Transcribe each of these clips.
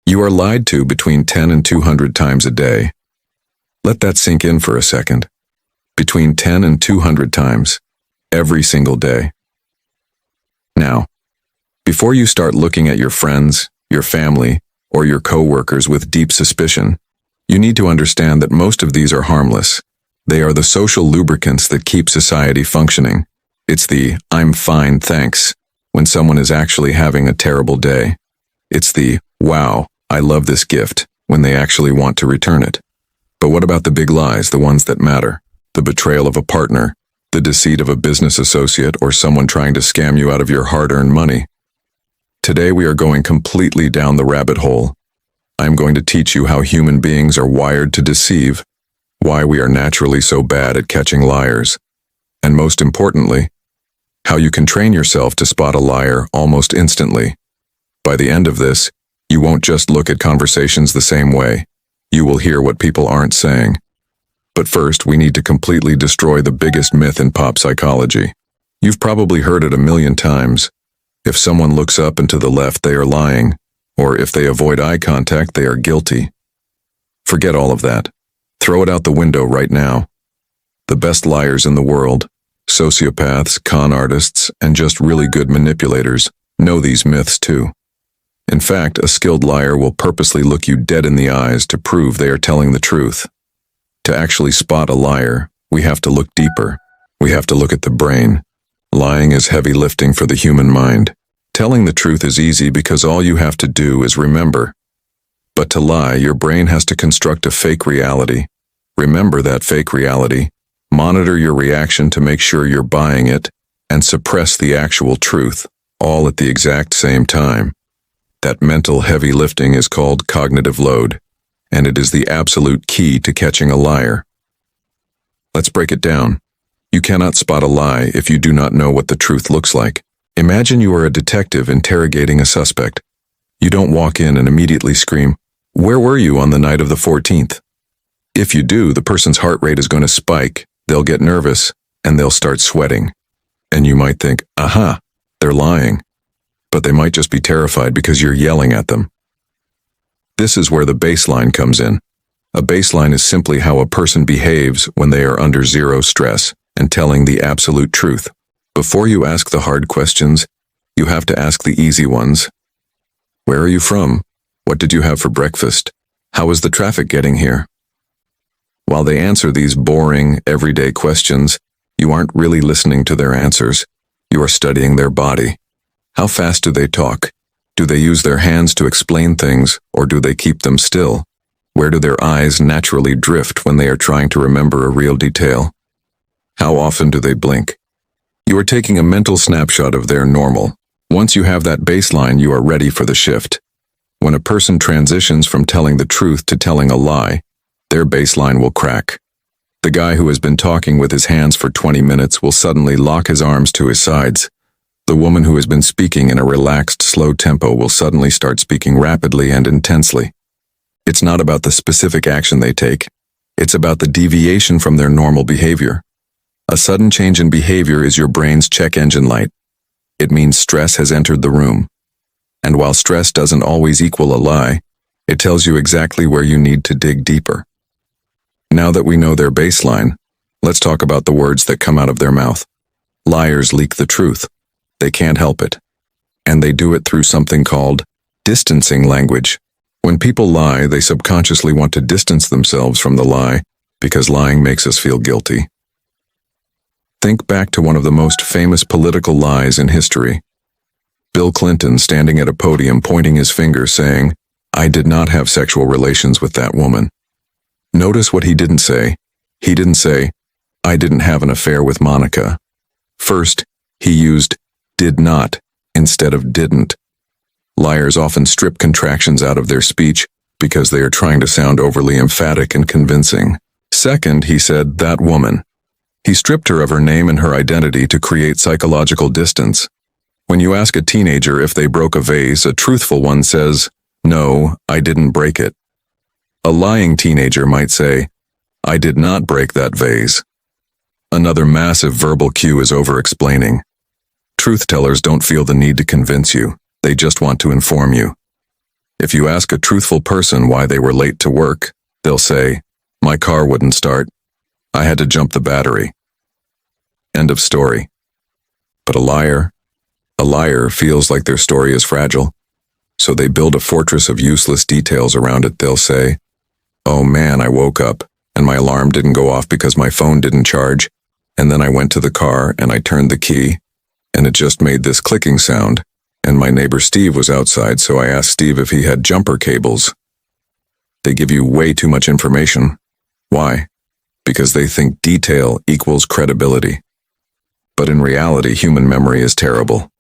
You are lied to between 10 and 200 times a day. Let that sink in for a second. Between 10 and 200 times, every single day. Now, before you start looking at your friends, your family, or your co-workers with deep suspicion, you need to understand that most of these are harmless. They are the social lubricants that keep society functioning. It's the "I'm fine, thanks" when someone is actually having a terrible day. It's the "wow, I love this gift" when they actually want to return it. But what about the big lies, the ones that matter? The betrayal of a partner, the deceit of a business associate, or someone trying to scam you out of your hard-earned money. Today we are going completely down the rabbit hole. I'm going to teach you how human beings are wired to deceive, why we are naturally so bad at catching liars, and most importantly, how you can train yourself to spot a liar almost instantly. By the end of this, you won't just look at conversations the same way. You will hear what people aren't saying. But first, we need to completely destroy the biggest myth in pop psychology. You've probably heard it a million times. If someone looks up and to the left, they are lying, or if they avoid eye contact, they are guilty. Forget all of that. Throw it out the window right now. The best liars in the world, sociopaths, con artists, and just really good manipulators, know these myths too. In fact, a skilled liar will purposely look you dead in the eyes to prove they are telling the truth. To actually spot a liar, we have to look deeper. We have to look at the brain. Lying is heavy lifting for the human mind. Telling the truth is easy because all you have to do is remember. But to lie, your brain has to construct a fake reality. Remember that fake reality, monitor your reaction to make sure you're buying it, and suppress the actual truth, all at the exact same time. That mental heavy lifting is called cognitive load, and it is the absolute key to catching a liar. Let's break it down. You cannot spot a lie if you do not know what the truth looks like. Imagine you are a detective interrogating a suspect. You don't walk in and immediately scream, "Where were you on the night of the 14th?" If you do, the person's heart rate is going to spike, they'll get nervous, and they'll start sweating. And you might think, aha, they're lying. But they might just be terrified because you're yelling at them. This is where the baseline comes in. A baseline is simply how a person behaves when they are under zero stress and telling the absolute truth. Before you ask the hard questions, you have to ask the easy ones. Where are you from? What did you have for breakfast? How is the traffic getting here? While they answer these boring, everyday questions, you aren't really listening to their answers. You are studying their body. How fast do they talk? Do they use their hands to explain things, or do they keep them still? Where do their eyes naturally drift when they are trying to remember a real detail? How often do they blink? You are taking a mental snapshot of their normal. Once you have that baseline, you are ready for the shift. When a person transitions from telling the truth to telling a lie, their baseline will crack. The guy who has been talking with his hands for 20 minutes will suddenly lock his arms to his sides. The woman who has been speaking in a relaxed, slow tempo will suddenly start speaking rapidly and intensely. It's not about the specific action they take. It's about the deviation from their normal behavior. A sudden change in behavior is your brain's check engine light. It means stress has entered the room. And while stress doesn't always equal a lie, it tells you exactly where you need to dig deeper. Now that we know their baseline, let's talk about the words that come out of their mouth. Liars leak the truth. They can't help it. And they do it through something called distancing language. When people lie, they subconsciously want to distance themselves from the lie because lying makes us feel guilty. Think back to one of the most famous political lies in history. Bill Clinton standing at a podium pointing his finger saying, "I did not have sexual relations with that woman." Notice what he didn't say. He didn't say, "I didn't have an affair with Monica." First, he used did not instead of didn't. Liars often strip contractions out of their speech because they are trying to sound overly emphatic and convincing. Second, he said, "that woman." He stripped her of her name and her identity to create psychological distance. When you ask a teenager if they broke a vase, a truthful one says, "No, I didn't break it." A lying teenager might say, "I did not break that vase." Another massive verbal cue is over-explaining. Truth tellers don't feel the need to convince you. They just want to inform you. If you ask a truthful person why they were late to work, they'll say, "My car wouldn't start. I had to jump the battery." End of story. But a liar feels like their story is fragile, so they build a fortress of useless details around it. They'll say, "Oh man, I woke up, and my alarm didn't go off because my phone didn't charge, and then I went to the car and I turned the key, and it just made this clicking sound, and my neighbor Steve was outside, so I asked Steve if he had jumper cables." They give you way too much information. Why? Because they think detail equals credibility. But in reality, human memory is terrible.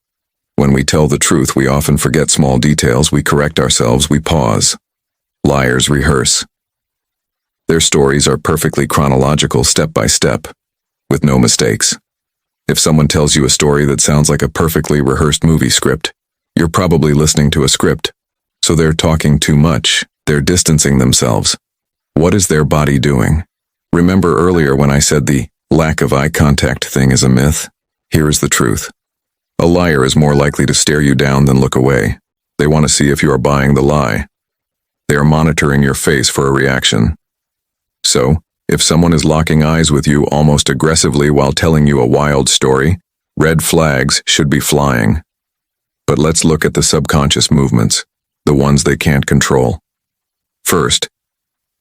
When we tell the truth, we often forget small details, we correct ourselves, we pause. Liars rehearse. Their stories are perfectly chronological, step by step, with no mistakes. If someone tells you a story that sounds like a perfectly rehearsed movie script, you're probably listening to a script. So they're talking too much. They're distancing themselves. What is their body doing? Remember earlier when I said the lack of eye contact thing is a myth? Here is the truth. A liar is more likely to stare you down than look away. They want to see if you are buying the lie. They are monitoring your face for a reaction. So, if someone is locking eyes with you almost aggressively while telling you a wild story, red flags should be flying. But let's look at the subconscious movements, the ones they can't control. First,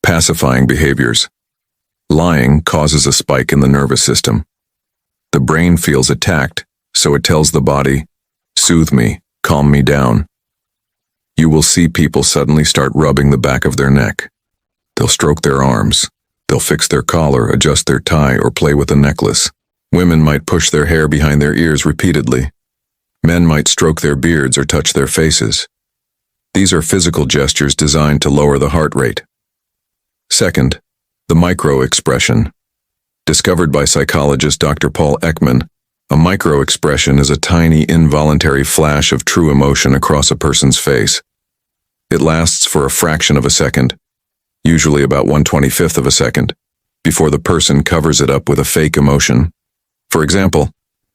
pacifying behaviors. Lying causes a spike in the nervous system. The brain feels attacked, so it tells the body, "Soothe me, calm me down." You will see people suddenly start rubbing the back of their neck. They'll stroke their arms. They'll fix their collar, adjust their tie, or play with a necklace. Women might push their hair behind their ears repeatedly. Men might stroke their beards or touch their faces. These are physical gestures designed to lower the heart rate. Second, the micro-expression. Discovered by psychologist Dr. Paul Ekman, a micro-expression is a tiny involuntary flash of true emotion across a person's face. It lasts for a fraction of a second, usually about 1/25th of a second, before the person covers it up with a fake emotion. For example,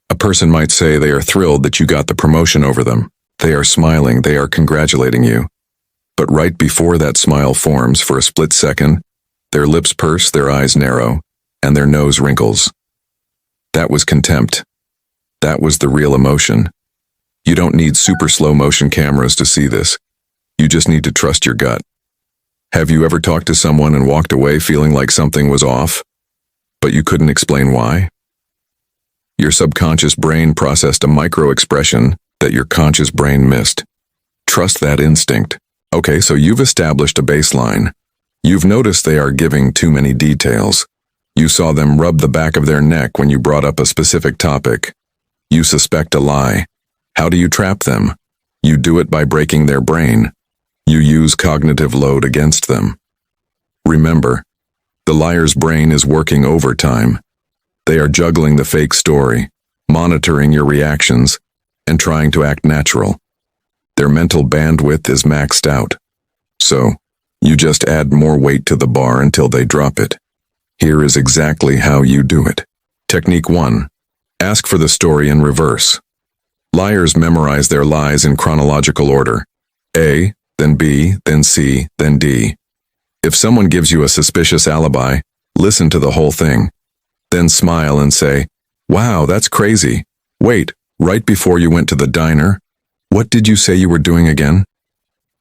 a person might say they are thrilled that you got the promotion over them. They are smiling, they are congratulating you. But right before that smile forms for a split second, their lips purse, their eyes narrow, and their nose wrinkles. That was contempt. That was the real emotion. You don't need super slow motion cameras to see this. You just need to trust your gut. Have you ever talked to someone and walked away feeling like something was off, but you couldn't explain why? Your subconscious brain processed a micro-expression that your conscious brain missed. Trust that instinct. Okay, so you've established a baseline. You've noticed they are giving too many details. You saw them rub the back of their neck when you brought up a specific topic. You suspect a lie. How do you trap them? You do it by breaking their brain. You use cognitive load against them. Remember, the liar's brain is working overtime. They are juggling the fake story, monitoring your reactions, and trying to act natural. Their mental bandwidth is maxed out. So, you just add more weight to the bar until they drop it. Here is exactly how you do it. Technique 1. Ask for the story in reverse. Liars memorize their lies in chronological order. A, then B, then C, then D. If someone gives you a suspicious alibi, listen to the whole thing. Then smile and say, "Wow, that's crazy. Wait, right before you went to the diner, what did you say you were doing again?"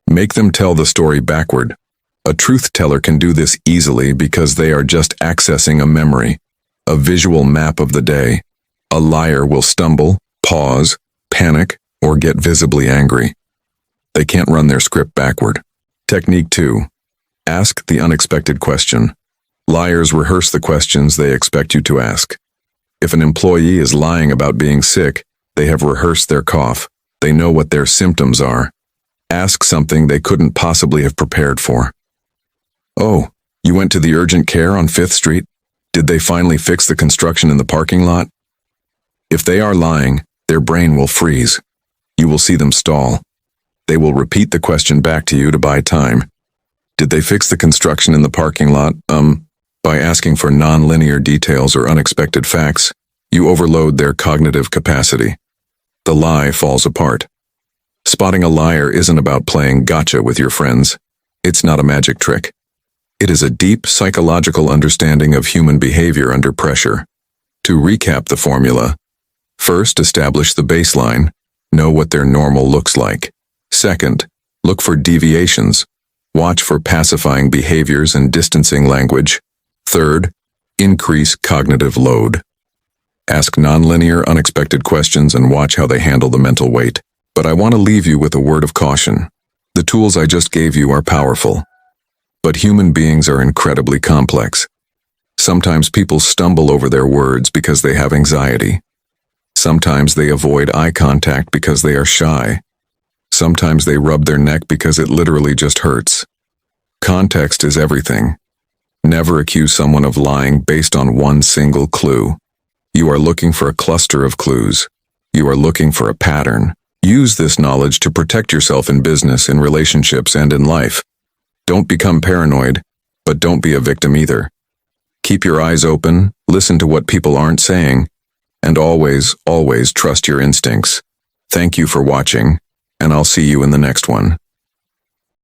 Make them tell the story backward. A truth teller can do this easily because they are just accessing a memory, a visual map of the day. A liar will stumble, pause, panic, or get visibly angry. They can't run their script backward. Technique 2. Ask the unexpected question. Liars rehearse the questions they expect you to ask. If an employee is lying about being sick, they have rehearsed their cough. They know what their symptoms are. Ask something they couldn't possibly have prepared for. "Oh, you went to the urgent care on 5th Street? Did they finally fix the construction in the parking lot?" If they are lying, their brain will freeze. You will see them stall. They will repeat the question back to you to buy time. Did they fix the construction in the parking lot? By asking for non-linear details or unexpected facts, you overload their cognitive capacity. The lie falls apart. Spotting a liar isn't about playing gotcha with your friends. It's not a magic trick. It is a deep psychological understanding of human behavior under pressure. To recap the formula: first, establish the baseline. Know what their normal looks like. Second, look for deviations. Watch for pacifying behaviors and distancing language. Third, increase cognitive load. Ask nonlinear, unexpected questions and watch how they handle the mental weight. But I want to leave you with a word of caution. The tools I just gave you are powerful. But human beings are incredibly complex. Sometimes people stumble over their words because they have anxiety. Sometimes they avoid eye contact because they are shy. Sometimes they rub their neck because it literally just hurts. Context is everything. Never accuse someone of lying based on one single clue. You are looking for a cluster of clues. You are looking for a pattern. Use this knowledge to protect yourself in business, in relationships, and in life. Don't become paranoid, but don't be a victim either. Keep your eyes open, listen to what people aren't saying, and always, always trust your instincts. Thank you for watching, and I'll see you in the next one.